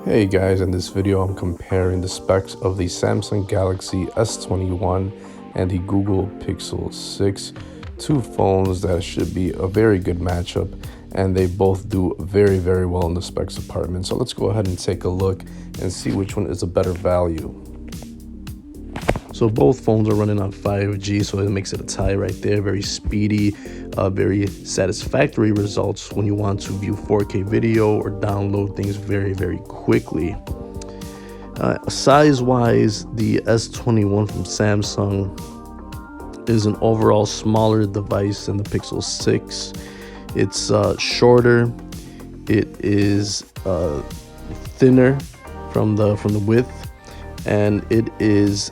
Hey guys, in this video I'm comparing the specs of the Samsung Galaxy S21 and the Google Pixel 6, two phones that should be a very good matchup, and they both do very well in the specs department. So let's go ahead and take a look and see which one is a better value. So both phones are running on 5G, so it makes it a tie right there. Very speedy, very satisfactory results when you want to view 4K video or download things very quickly. Size-wise, the S21 from Samsung is an overall smaller device than the Pixel 6. It's shorter. It is thinner from the width, and it is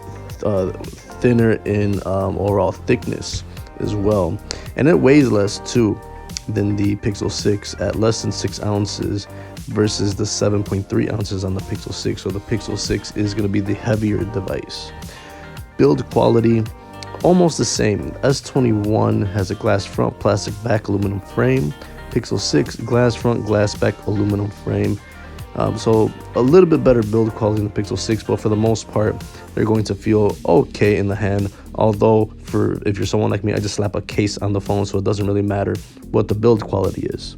thinner in overall thickness as well, and it weighs less too than the Pixel 6 at less than 6 ounces versus the 7.3 ounces on the Pixel 6. So the Pixel 6 is going to be the heavier device. Build quality almost the same. S21 has a glass front, plastic back, aluminum frame. Pixel 6 glass front, glass back, aluminum frame. So a little bit better build quality in the Pixel 6, but for the most part, they're going to feel okay in the hand. Although, if you're someone like me, I just slap a case on the phone, so it doesn't really matter what the build quality is.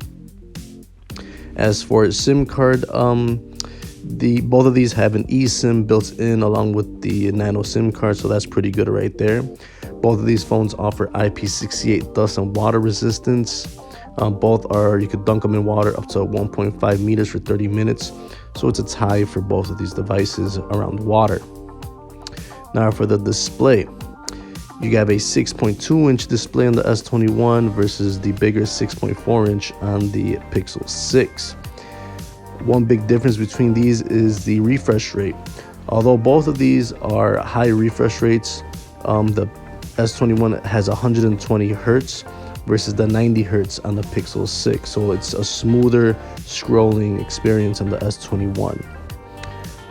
As for SIM card, both of these have an eSIM built in along with the Nano SIM card, so that's pretty good right there. Both of these phones offer IP68 dust and water resistance. Both are, you could dunk them in water up to 1.5 meters for 30 minutes. So it's a tie for both of these devices around water. Now for the display, you have a 6.2-inch display on the S21 versus the bigger 6.4-inch on the Pixel 6. One big difference between these is the refresh rate. Although both of these are high refresh rates, the S21 has 120 hertz versus the 90 hertz on the Pixel 6. So it's a smoother scrolling experience on the S21.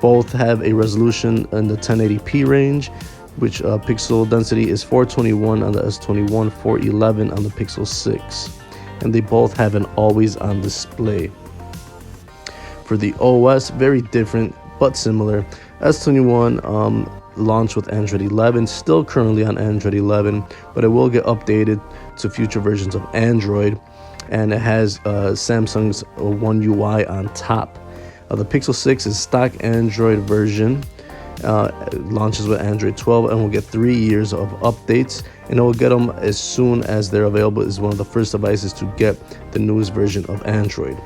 Both have a resolution in the 1080p range, which pixel density is 421 on the S21, 411 on the Pixel 6. And they both have an always-on display. For the OS, very different but similar. S21 launched with Android 11, still currently on Android 11, but it will get updated to future versions of Android, and it has Samsung's One UI on top. The Pixel 6 is stock Android version. It launches with Android 12 and will get 3 years of updates, and it will get them as soon as they're available. Is one of the first devices to get the newest version of Android.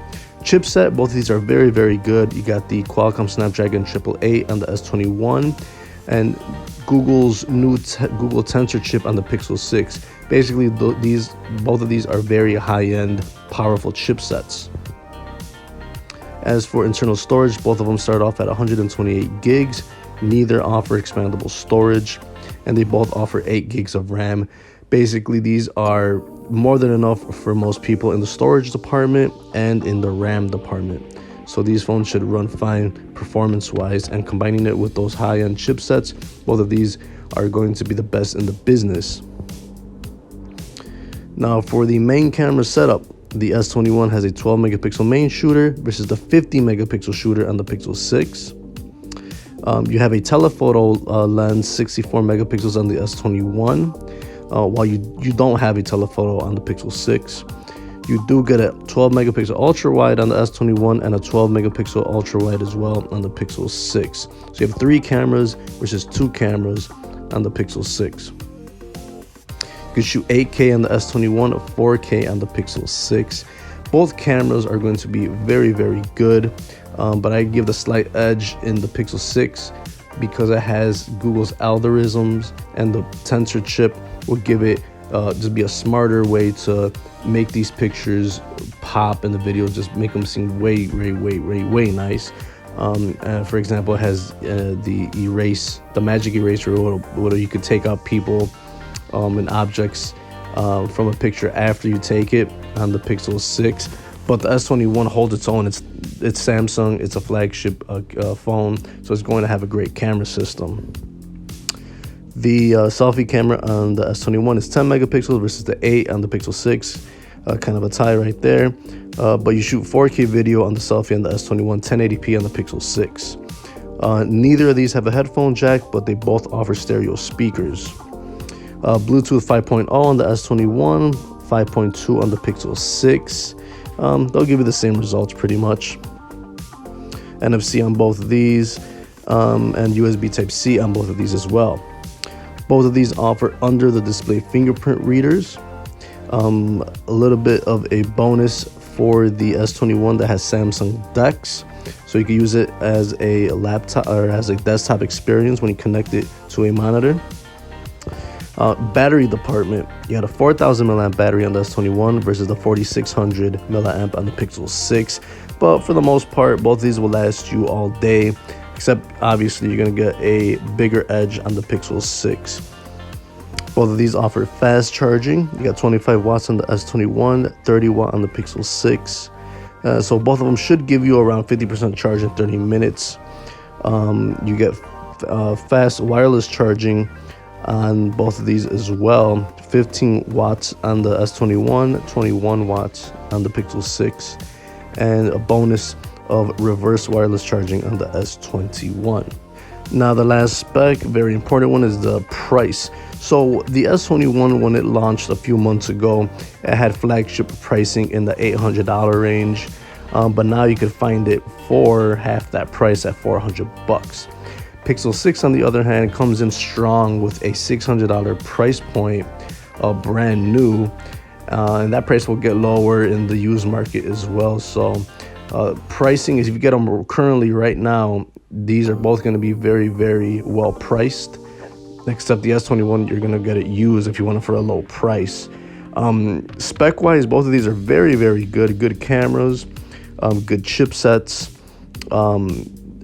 Chipset, both of these are very good. You got the Qualcomm Snapdragon 888 on the S21 and Google's new Google Tensor chip on the Pixel 6. Basically, both of these are very high-end, powerful chipsets. As for internal storage, both of them start off at 128 gigs. Neither offer expandable storage, and they both offer 8 gigs of RAM. Basically, these are more than enough for most people in the storage department and in the RAM department. So these phones should run fine performance-wise, and combining it with those high-end chipsets, both of these are going to be the best in the business. Now for the main camera setup, the S21 has a 12 megapixel main shooter versus the 50 megapixel shooter on the Pixel 6. You have a telephoto lens, 64 megapixels on the S21, while you don't have a telephoto on the Pixel 6. You do get a 12 megapixel ultra wide on the S21 and a 12 megapixel ultra wide as well on the Pixel 6. So you have 3 cameras versus 2 cameras on the Pixel 6. You can shoot 8K on the S21 or 4K on the Pixel 6. Both cameras are going to be very good, but I give the slight edge in the Pixel 6 because it has Google's algorithms, and the Tensor chip will give it just be a smarter way to make these pictures pop in the video, just make them seem way nice. For example, it has the magic eraser where you could take out people and objects from a picture after you take it on the Pixel 6. But the S21 holds its own. It's Samsung. It's a flagship phone, so it's going to have a great camera system. The selfie camera on the S21 is 10 megapixels versus the 8 on the Pixel 6. kind of a tie right there. But you shoot 4K video on the selfie and the S21, 1080p on the Pixel 6. Neither of these have a headphone jack, but they both offer stereo speakers. Bluetooth 5.0 on the S21, 5.2 on the Pixel 6. They'll give you the same results pretty much. NFC on both of these, and USB Type-C on both of these as well. Both of these offer under the display fingerprint readers. A little bit of a bonus for the S21 that has Samsung DeX, so you can use it as a laptop or as a desktop experience when you connect it to a monitor. Battery department, you got a 4,000 milliamp battery on the S21 versus the 4,600 milliamp on the Pixel 6. But for the most part, both of these will last you all day, except obviously you're going to get a bigger edge on the Pixel 6. Both of these offer fast charging. You got 25 watts on the S21, 30 watt on the Pixel 6. So both of them should give you around 50% charge in 30 minutes. You get fast wireless charging on both of these as well. 15 watts on the S21, 21 watts on the Pixel 6, and a bonus of reverse wireless charging on the S21. Now the last spec, very important one, is the price. So the S21, when it launched a few months ago, it had flagship pricing in the $800 range, but now you could find it for half that price at $400. Pixel 6, on the other hand, comes in strong with a $600 price point, brand new, and that price will get lower in the used market as well. So pricing is, if you get them currently right now, these are both going to be very, very well priced, except the S21, you're going to get it used if you want it for a low price. Spec wise, both of these are very, very good cameras, good chipsets.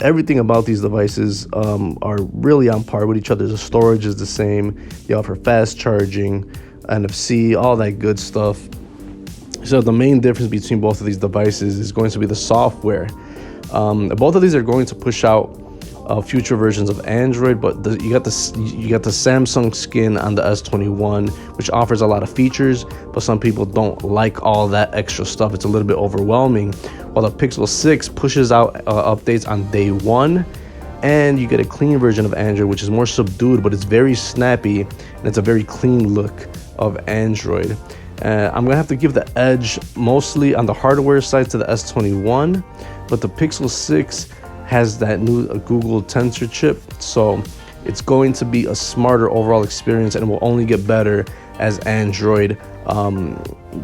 Everything about these devices are really on par with each other. The storage is the same. They offer fast charging, NFC, all that good stuff. So the main difference between both of these devices is going to be the software. Both of these are going to push out future versions of Android, but you got the Samsung skin on the S21, which offers a lot of features, but some people don't like all that extra stuff. It's a little bit overwhelming. While the Pixel 6 pushes out updates on day one, and you get a clean version of Android, which is more subdued, but it's very snappy, and it's a very clean look of Android. I'm gonna have to give the edge mostly on the hardware side to the S21, but the Pixel 6 has that new Google Tensor chip, so it's going to be a smarter overall experience, and it will only get better as Android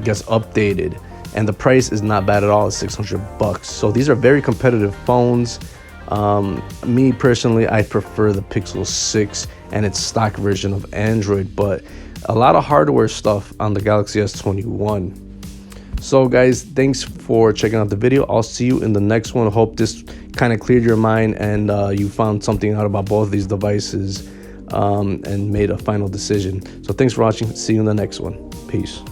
gets updated. And the price is not bad at all, it's $600. So these are very competitive phones. Me personally, I prefer the Pixel 6 and its stock version of Android, but a lot of hardware stuff on the Galaxy S21. So guys, thanks for checking out the video. I'll see you in the next one. Hope this kind of cleared your mind and you found something out about both of these devices and made a final decision. So thanks for watching. See you in the next one. Peace.